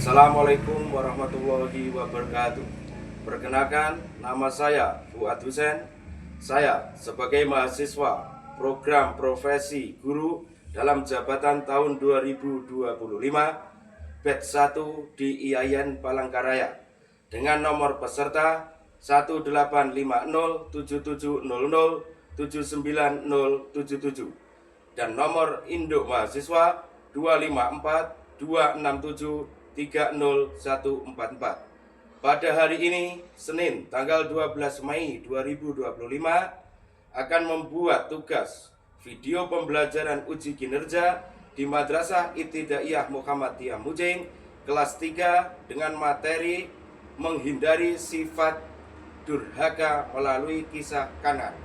Assalamualaikum warahmatullahi wabarakatuh. Perkenalkan, nama saya Fuad Husen. Saya sebagai mahasiswa program profesi guru dalam jabatan tahun 2025 batch 1 di IAIN Palangkaraya dengan nomor peserta 1850770079077 dan nomor induk mahasiswa 25426730144. Pada hari ini, Senin, tanggal 12 Mei 2025, akan membuat tugas video pembelajaran uji kinerja di Madrasah Ibtidaiyah Muhammadiyah Mujing kelas 3 dengan materi menghindari sifat durhaka melalui kisah Kanan.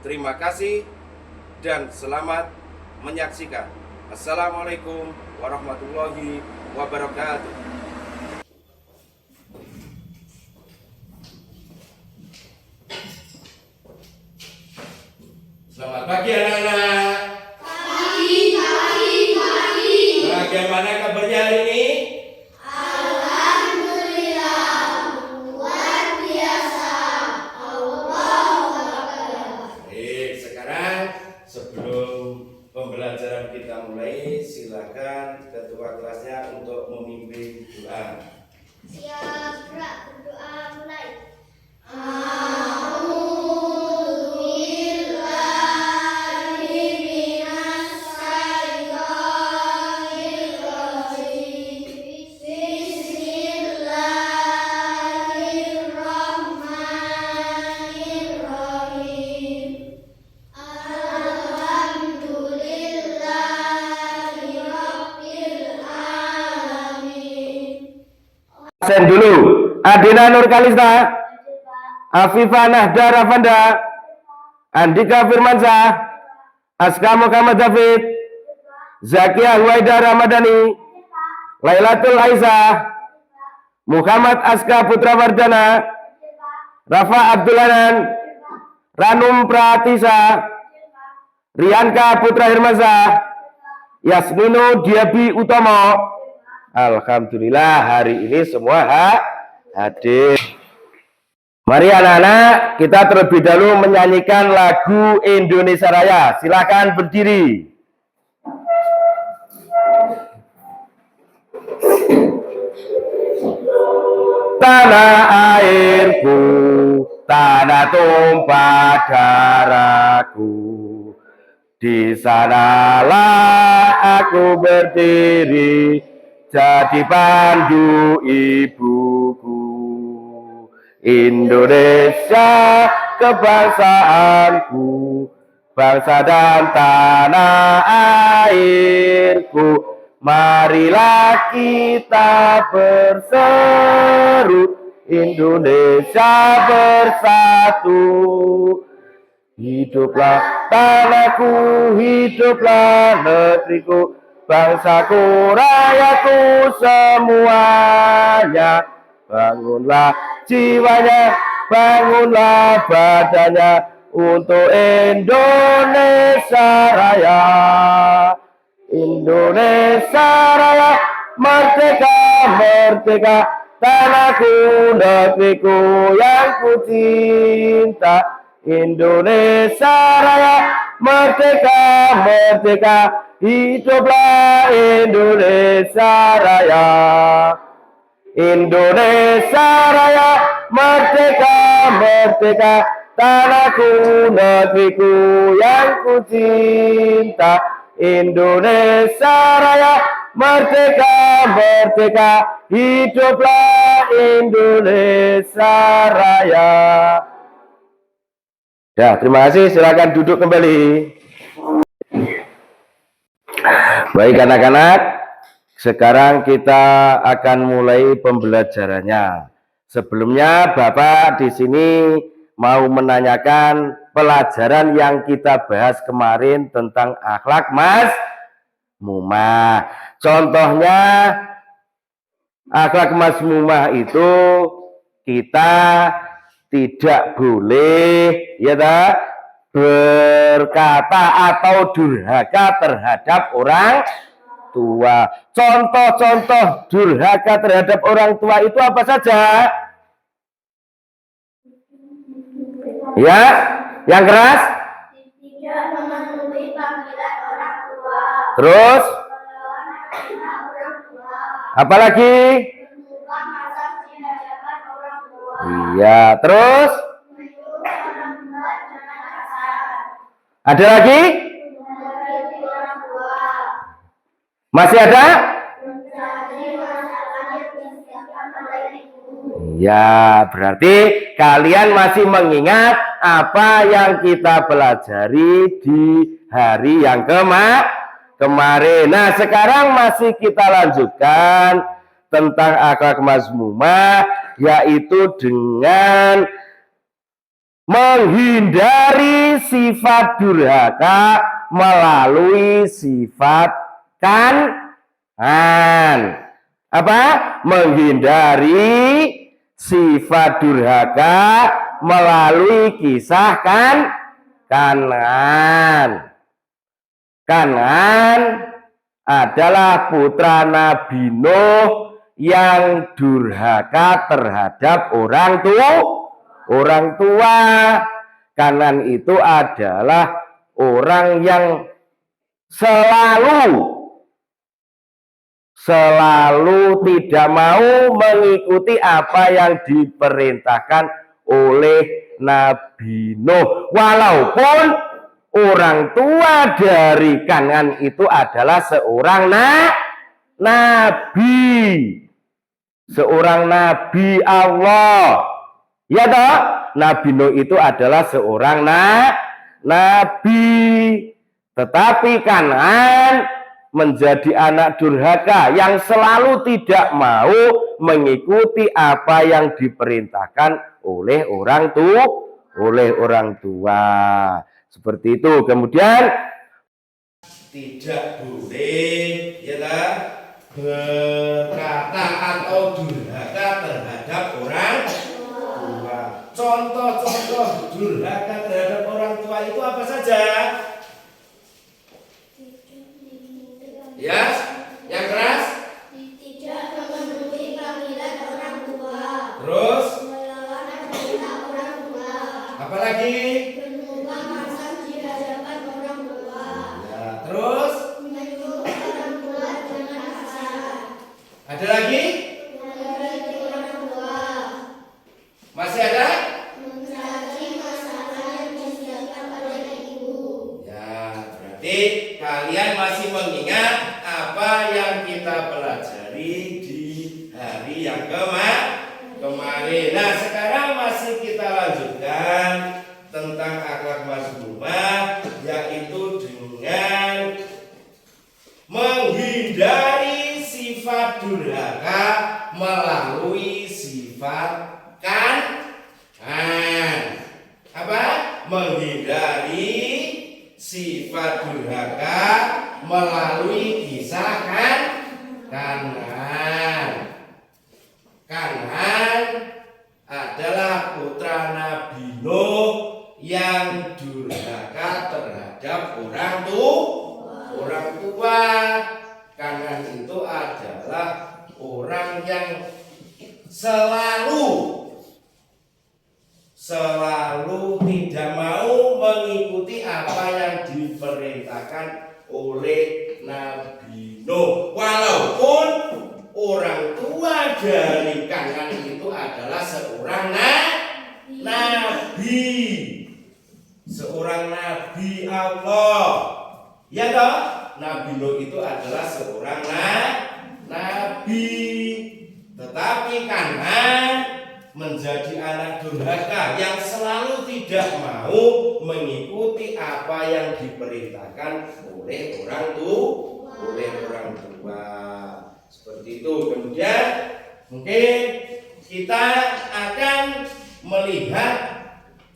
Terima kasih dan selamat menyaksikan. Assalamualaikum warahmatullahi wabarakatuh. Selamat pagi anak-anak. Pagi. Bagaimana kabarnya hari ini? Alhamdulillah, luar biasa. Allahu Akbar. Baik, sekarang sebelum pembelajaran kita mulai, silakan ketua kelasnya untuk memimpin doa. Siap, berdoa mulai. Absen dulu. Adina Nur Kalista, Afifah Nahda Rafanda, Andika Firmansyah, Aska Muhammad David, Zakia Huwaida Ramadhani, Lailatul Aisyah, Muhammad Aska Putra Wardana, Rafa Abdulanan, Ranum Pratisa, Rianka Putra Hirmansyah, Yasmino Diabi Utomo. Alhamdulillah hari ini semua hadir. Mari anak-anak, kita terlebih dahulu menyanyikan lagu Indonesia Raya. Silakan berdiri. Tanah airku, tanah tumpah darahku, di sanalah aku berdiri, jadi pandu ibuku. Indonesia kebangsaanku, bangsa dan tanah airku. Marilah kita berseru, Indonesia bersatu. Hiduplah tanahku, hiduplah negeriku, bangsaku, rakyatku semuanya. Bangunlah jiwanya, bangunlah badannya untuk Indonesia Raya. Indonesia Raya, merdeka, merdeka, tanahku, negeriku yang ku cinta. Indonesia Raya, merdeka, merdeka, hiduplah Indonesia Raya. Indonesia Raya, merdeka, merdeka, tanahku, negeriku yang ku cinta. Indonesia Raya, merdeka, merdeka, hiduplah Indonesia Raya. Ya, terima kasih. Silakan duduk kembali. Baik anak-anak, sekarang kita akan mulai pembelajarannya. Sebelumnya Bapak di sini mau menanyakan pelajaran yang kita bahas kemarin tentang akhlak mazmumah. Contohnya akhlak mazmumah itu kita tidak boleh berkata atau durhaka terhadap orang tua. Contoh-contoh durhaka terhadap orang tua itu apa saja? Ya, yang keras. Tidak memenuhi panggilan orang tua. Terus, Melawan perintah orang tua. apalagi? Bermuka masam di hadapan orang tua. Iya, terus Menyuruh orang tua jangan kasar. ada lagi? Menyakiti orang tua. Masih ada? Mencari masalah yang disiapkan oleh ibu. Ya, berarti kalian masih mengingat apa yang kita pelajari di hari yang kemarin. Nah, sekarang masih kita lanjutkan tentang akhlak mazmumah, yaitu dengan menghindari sifat durhaka melalui sifat kanan. Apa? Menghindari sifat durhaka melalui kisah Kanan. Kanan adalah putra Nabi Nuh yang durhaka terhadap orang tua. Kanan itu adalah orang yang selalu tidak mau mengikuti apa yang diperintahkan oleh Nabi Nuh. Walaupun orang tua dari Kanan itu adalah seorang nabi. Seorang nabi Allah. Ya toh? Nabi Nuh itu adalah seorang nabi. Tetapi Kanan menjadi anak durhaka yang selalu tidak mau mengikuti apa yang diperintahkan oleh orang tua. Seperti itu. Kemudian tidak boleh ya lah, berkata atau durhaka terhadap orang tua. Contoh-contoh durhaka terhadap orang tua itu apa saja? Ya, yang keras. Tidak memenuhi panggilan orang tua. Terus, Melawan perintah orang tua. apalagi? Bermuka masam di hadapan orang tua. Ya, terus, Menyuruh orang tua jangan kasar. ada lagi? Menyakiti orang tua. Masih ada? Mencari masalah yang disiapkan oleh ibu. Ya, berarti kalian masih mengingat apa yang kita pelajari di hari yang kemarin. Nah, sekarang masih kita lanjutkan tentang akhlak mazmumah, yaitu dengan menghindari sifat durhaka melalui sifat kanan. Apa? Menghindari sifat durhaka melalui kisah Kanan. Kanan adalah putra Nabi Nuh yang durhaka terhadap orang tua. Kanan itu adalah orang yang selalu tidak mau mengikuti apa yang diperintahkan oleh Nabi Nuh. Walaupun orang tua dari Kanan itu adalah seorang nabi. Seorang nabi Allah. Ya toh? Nabi Nuh itu adalah seorang nabi. Tetapi Kanan menjadi anak durhaka yang selalu tidak mau mengikuti apa yang diperintahkan oleh orang tua. Seperti itu. Kemudian mungkin kita akan melihat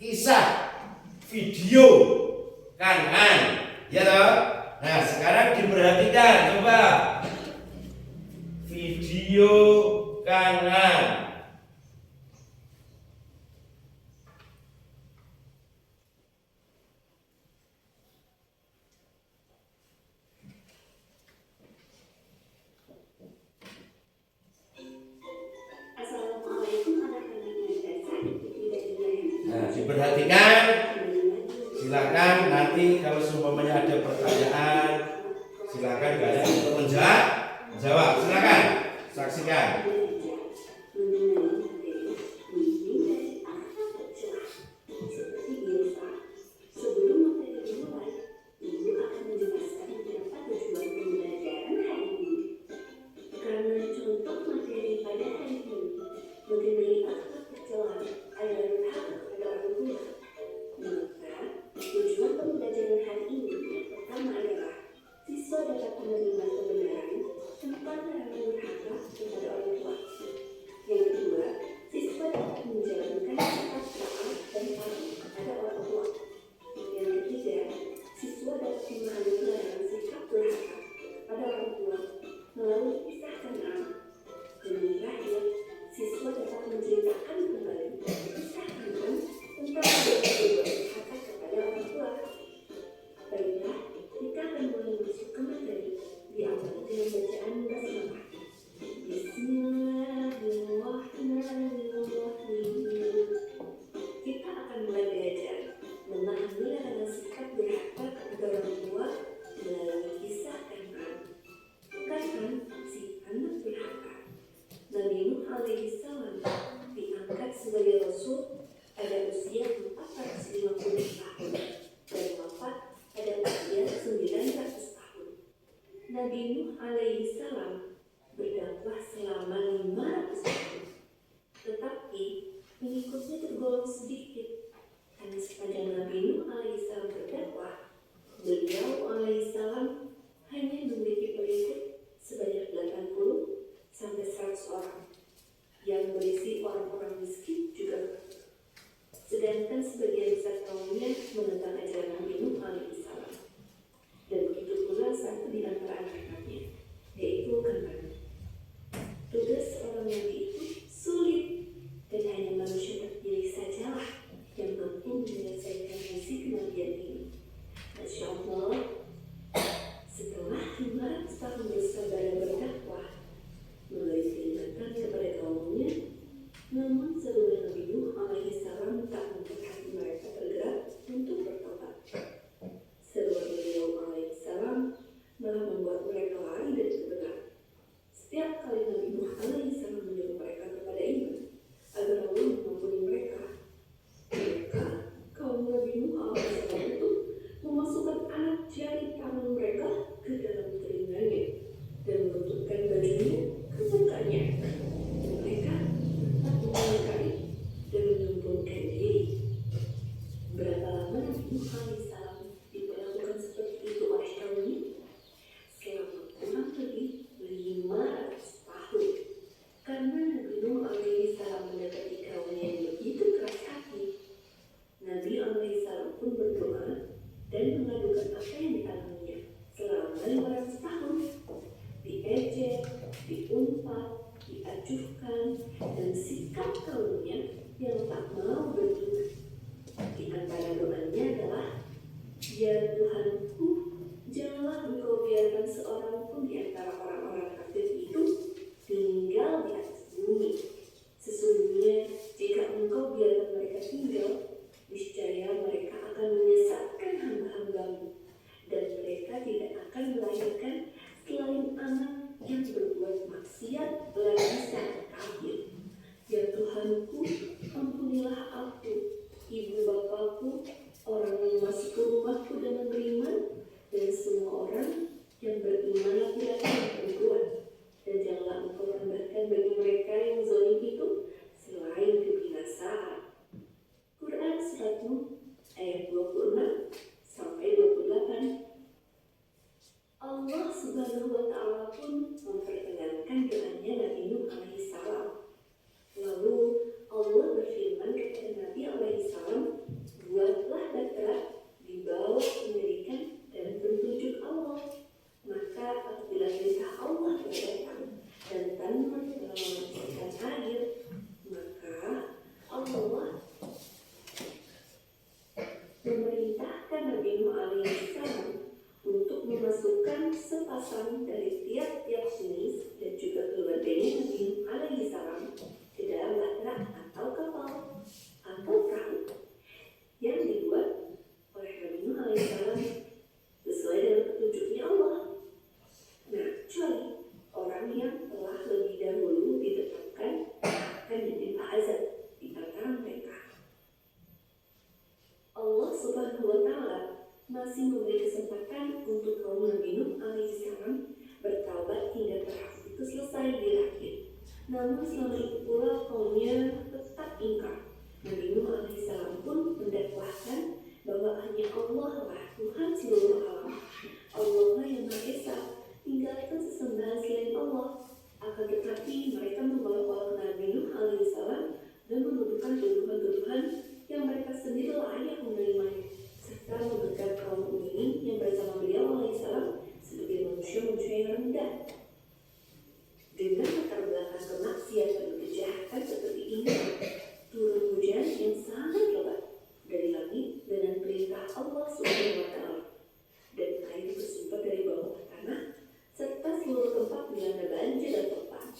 kisah video Kanan, ya toh? Nah, sekarang diperhatikan, coba video Kanan. Jawab, silakan. Saksikan. Dan sikap kaumnya yang tak mau beriman. Di antara doanya adalah, ya Tuhanku, janganlah Engkau biarkan seorang pun di antara orang-orang kafir itu tinggal di atas bumi. Sesungguhnya jika Engkau biarkan mereka tinggal, niscaya mereka akan menyesatkan hamba-hamba-Mu, dan mereka tidak akan melahirkan selain anak yang berbuat maksiat lagi sangat kafir. Ya Tuhanku, ampunilah aku, ibu bapakku, orang yang masuk ke rumahku dengan beriman, dan semua orang yang beriman laki-laki dan perempuan. Namun selama itu pula kaumnya tetap ingkar. Nabi Nuh alaihissalam pun mendakwahkan bahwa hanya Allah lah Tuhan seluruh alam. Allah lah yang Maha Esa, tinggalkan sesembahan selain Allah. Akan tetapi mereka mengolok-olok Nabi Nuh alaihissalam dan menuduhkan tuduhan-tuduhan yang mereka sendiri layak menerimanya, serta menganggap kaum mukminin yang bersama beliau alaihissalam sebagai manusia-manusia yang rendah. Dengan latar belakang kemaksiatan dan kejahatan seperti ini, turun hujan yang sangat lebat dari langit dengan perintah Allah Subhanahu wa Ta'ala, dan air bersumber dari bawah tanah, serta seluruh tempat dilanda banjir dan topan.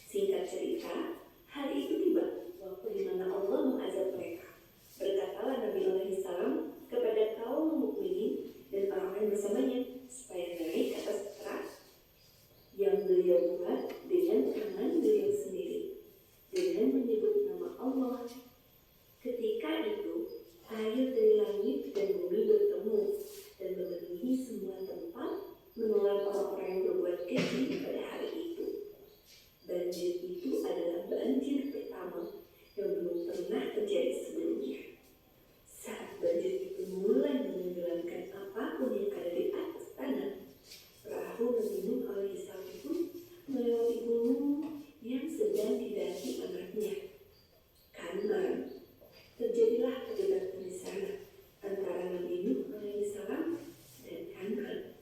Singkat cerita, hari itu tiba waktu di mana Allah mengazab mereka. Berkatalah Nabi alaihissalam kepada kaum mukminin dan orang-orang bersamanya supaya naik ke atas perak yang beliau buat dengan tangan beliau sendiri, dengan menyebut nama Allah. Ketika itu, air dari langit dan bumi bertemu dan memenuhi semua tempat, menelan orang-orang yang berbuat keji pada hari itu. Banjir itu adalah banjir pertama yang belum pernah terjadi sebelumnya. Saat banjir itu mulai menenggelamkan apapun yang ada di atas tanah, perahu Nabi Nuh alaihissalam pun melewati gunung yang sedang didaki anaknya, Kan'an. Terjadilah perdebatan di sana antara Nabi Nuh alaihissalam dan Kan'an.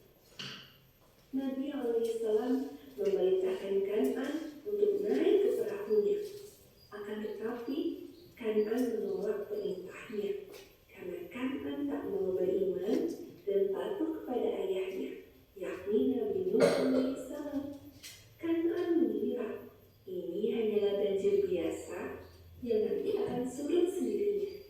Nabi alaihissalam memerintahkan Kan'an untuk naik ke perahunya. Akan tetapi Kan'an menolak perintahnya karena Kan'an tak mau beriman dan patuh kepada ayahnya, yakni Nabi Nuh alaihissalam. Kan'an mengira ini hanyalah banjir biasa yang nanti akan surut sendirinya.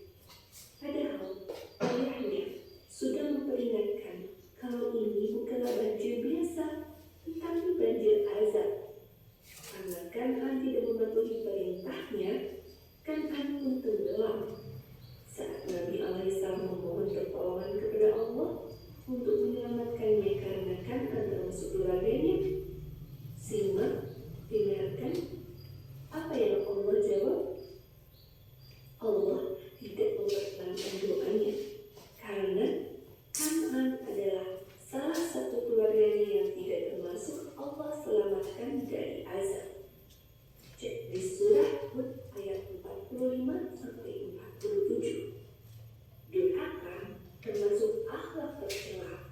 Padahal ayahnya sudah memperingatkan kalau ini bukanlah banjir biasa, tetapi banjir azab. Karena Kan'an tidak mematuhi perintahnya, Kan'an pun tenggelam. Saat Nabi alaihissalam memohon pertolongan kepada Allah untuk menyelamatkannya karena Kan'an termasuk keluarganya, simak, dengarkan apa yang Allah jawab. Allah tidak memperkenankan doanya karena Kan'an adalah salah satu keluarganya yang tidak termasuk Allah selamatkan dari azab. Cek di surah Hud ayat 45-47. Durhaka termasuk akhlak tercela.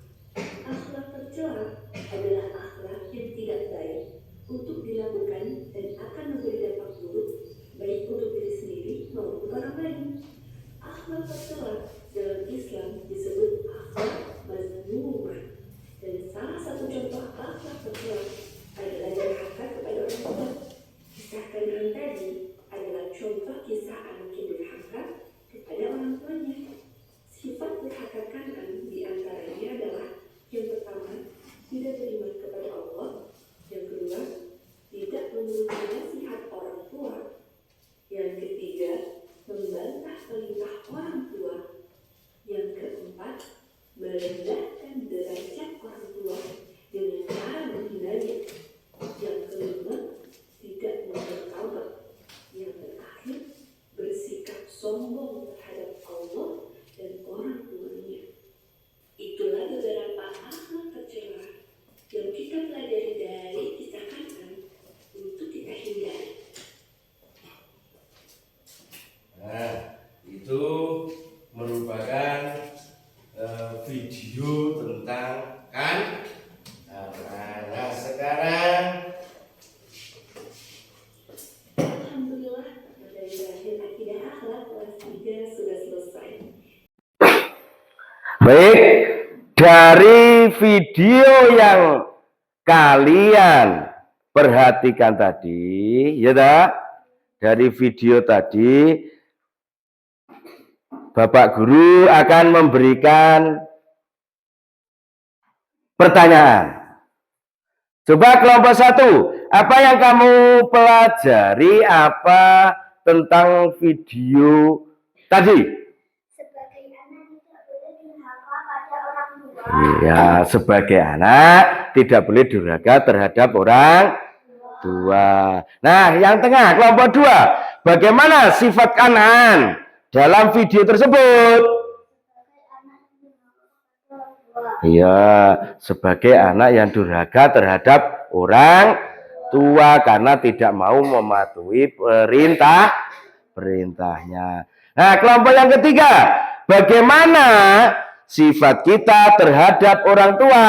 Akhlak tercela adalah akhlak yang tidak baik untuk dilakukan dan akan memberi dampak buruk baik untuk diri sendiri maupun orang lain. Akhlak tercela dalam Islam disebut akhlak mazmumah, dan salah satu contoh akhlak tercela adalah durhaka kepada orang tua. Kisah Kan'an tadi adalah contoh kisah anak yang durhaka kepada orang tuanya. Sifat durhaka Kan'an diantaranya adalah yang pertama, tidak beriman kepada Allah. Yang kedua, tidak menuruti nasihat orang tua. Yang ketiga, membantah perintah orang tua. Yang keempat, merendahkan derajat orang tua dengan cara menghinanya. Yang kelima, tidak bertaubat. Yang terakhir, bersikap sombong terhadap Allah dan orang tuanya. Itulah beberapa akhlak tercela yang kita pelajari dari kisah Kan'an untuk kita hindari. Nah, itu merupakan video tentang Nah, sekarang Alhamdulillah, materi belajar akidah akhlak kelas 3 sudah selesai. Baik, dari video yang kalian perhatikan tadi, ya tak? Dari video tadi, Bapak Guru akan memberikan pertanyaan. Coba kelompok 1, apa yang kamu pelajari apa tentang video tadi? Sebagai anak tidak boleh durhaka pada orang tua. Ya, sebagai anak tidak boleh durhaka terhadap orang Dua. Nah, yang tengah kelompok dua. Bagaimana sifat Kanaan dalam video tersebut? Iya, sebagai anak yang durhaka terhadap orang tua karena tidak mau mematuhi perintahnya. Nah, kelompok yang ketiga, bagaimana sifat kita terhadap orang tua?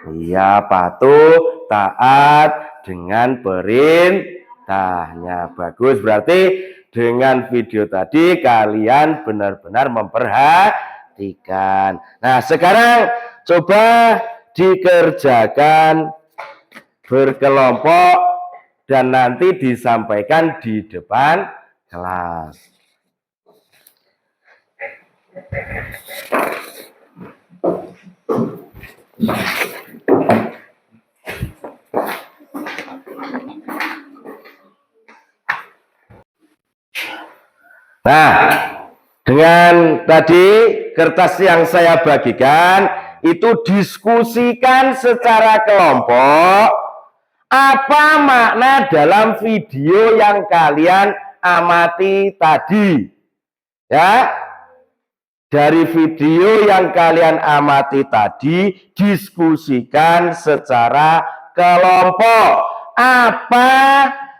Iya, patuh, taat dengan perintahnya. Bagus, berarti dengan video tadi kalian benar-benar memperhatikan. Nah, sekarang coba dikerjakan berkelompok dan nanti disampaikan di depan kelas. Nah, dengan tadi kertas yang saya bagikan itu diskusikan secara kelompok apa makna dalam video yang kalian amati tadi. Ya. Dari video yang kalian amati tadi diskusikan secara kelompok. Apa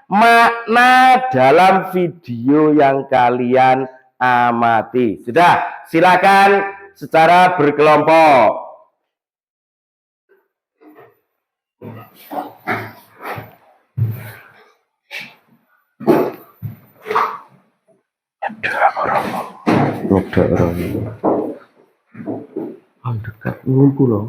makna dalam video yang kalian amati? Sudah, silakan secara berkelompok. Ada orang dekat ngumpul loh.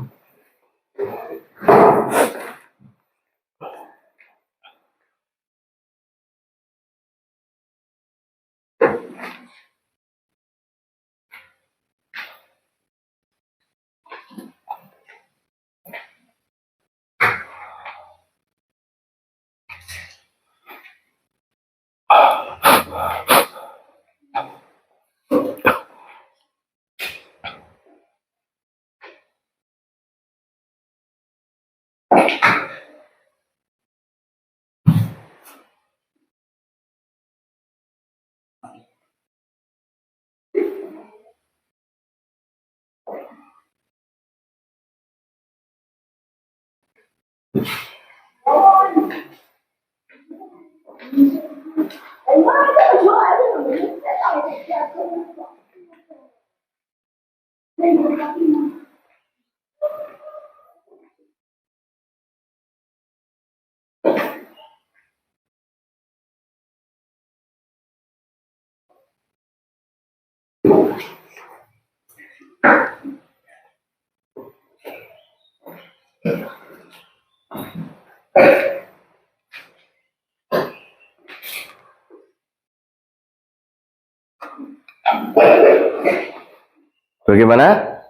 Bagaimana?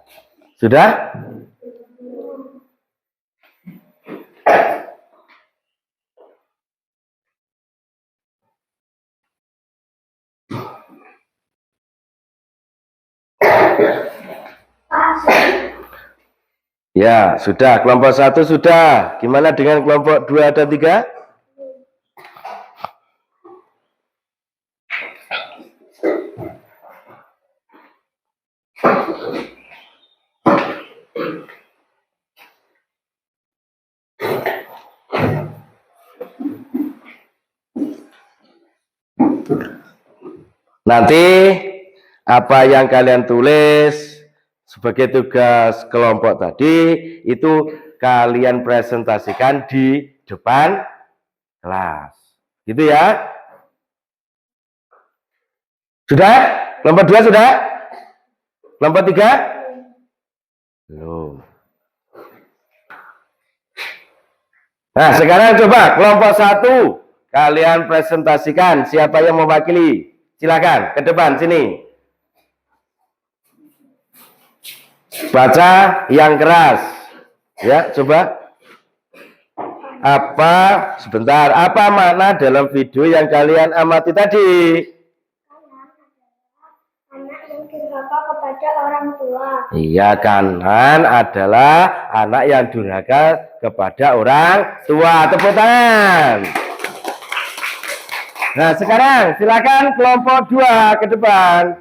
Sudah? Ya, sudah. Kelompok 1 sudah. Gimana dengan kelompok 2 dan 3? Nanti apa yang kalian tulis sebagai tugas kelompok tadi itu kalian presentasikan di depan kelas. Gitu ya. Sudah? Kelompok 2 sudah? Kelompok 3? Belum. Nah, sekarang coba kelompok 1 kalian presentasikan siapa yang mewakili. Silakan ke depan sini. Baca yang keras. Ya, coba. Sebentar, apa makna dalam video yang kalian amati tadi? Anak yang durhaka kepada kepada orang tua. Iya, Kanan adalah anak yang durhaka kepada orang tua. Tepuk tangan. Nah, sekarang silakan kelompok 2 ke depan.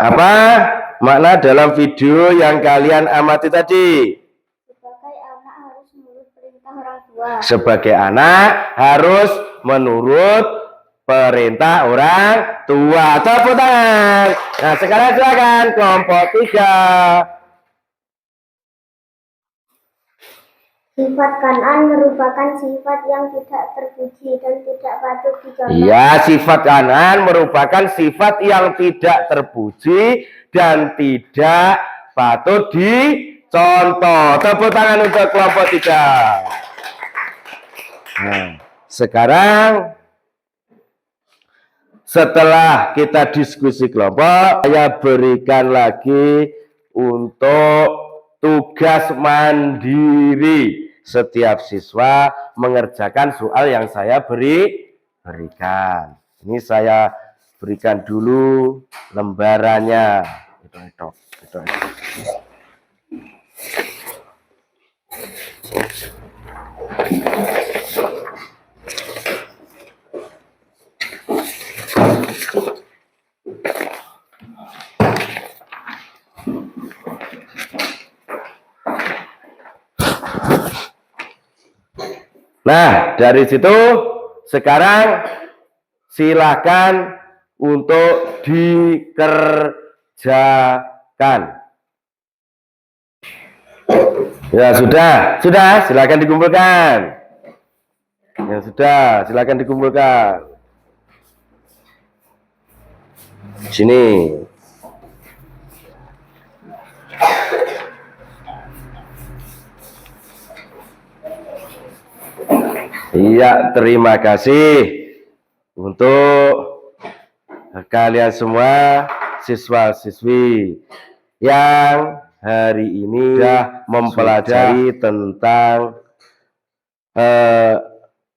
Apa makna dalam video yang kalian amati tadi? Sebagai anak harus menurut perintah orang tua. Sebagai anak harus menurut perintah orang tua. Tepuk tangan. Nah, sekarang silakan kelompok 3. Sifat Kan'an merupakan sifat yang tidak terpuji dan tidak patut dicontoh. Iya, sifat Kan'an merupakan sifat yang tidak terpuji dan tidak patut dicontoh. Tepuk tangan untuk kelompok 3. Nah, sekarang setelah kita diskusi kelompok, saya berikan lagi untuk tugas mandiri. Setiap siswa mengerjakan soal yang saya berikan. Ini saya berikan dulu lembarannya. Itu. Nah, dari situ sekarang silakan untuk dikerjakan. Ya, sudah, silakan dikumpulkan. Ya, sudah, silakan dikumpulkan. Sini. Iya, terima kasih untuk kalian semua siswa-siswi yang hari ini sudah mempelajari tentang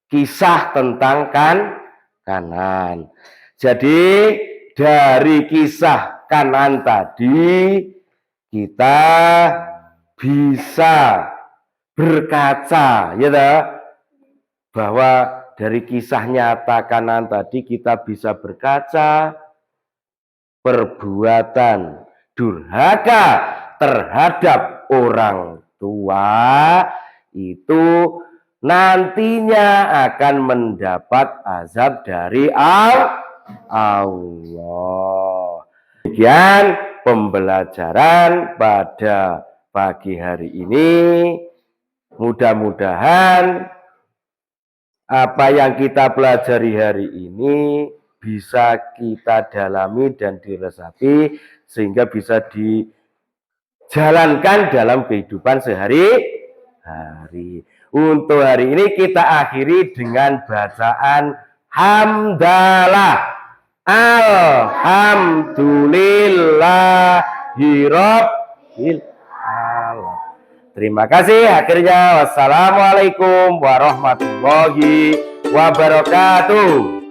kisah tentang Kanan. Jadi dari kisah Kanan tadi kita bisa berkaca, ya toh? Bahwa dari kisah nyata Kanan tadi kita bisa berkaca perbuatan durhaka terhadap orang tua itu nantinya akan mendapat azab dari Allah. Demikian pembelajaran pada pagi hari ini. Mudah-mudahan apa yang kita pelajari hari ini bisa kita dalami dan diresapi sehingga bisa dijalankan dalam kehidupan sehari-hari. Untuk hari ini kita akhiri dengan bacaan hamdalah. Alhamdulillahirabbil alamin. Terima kasih. Akhirnya wassalamualaikum warahmatullahi wabarakatuh.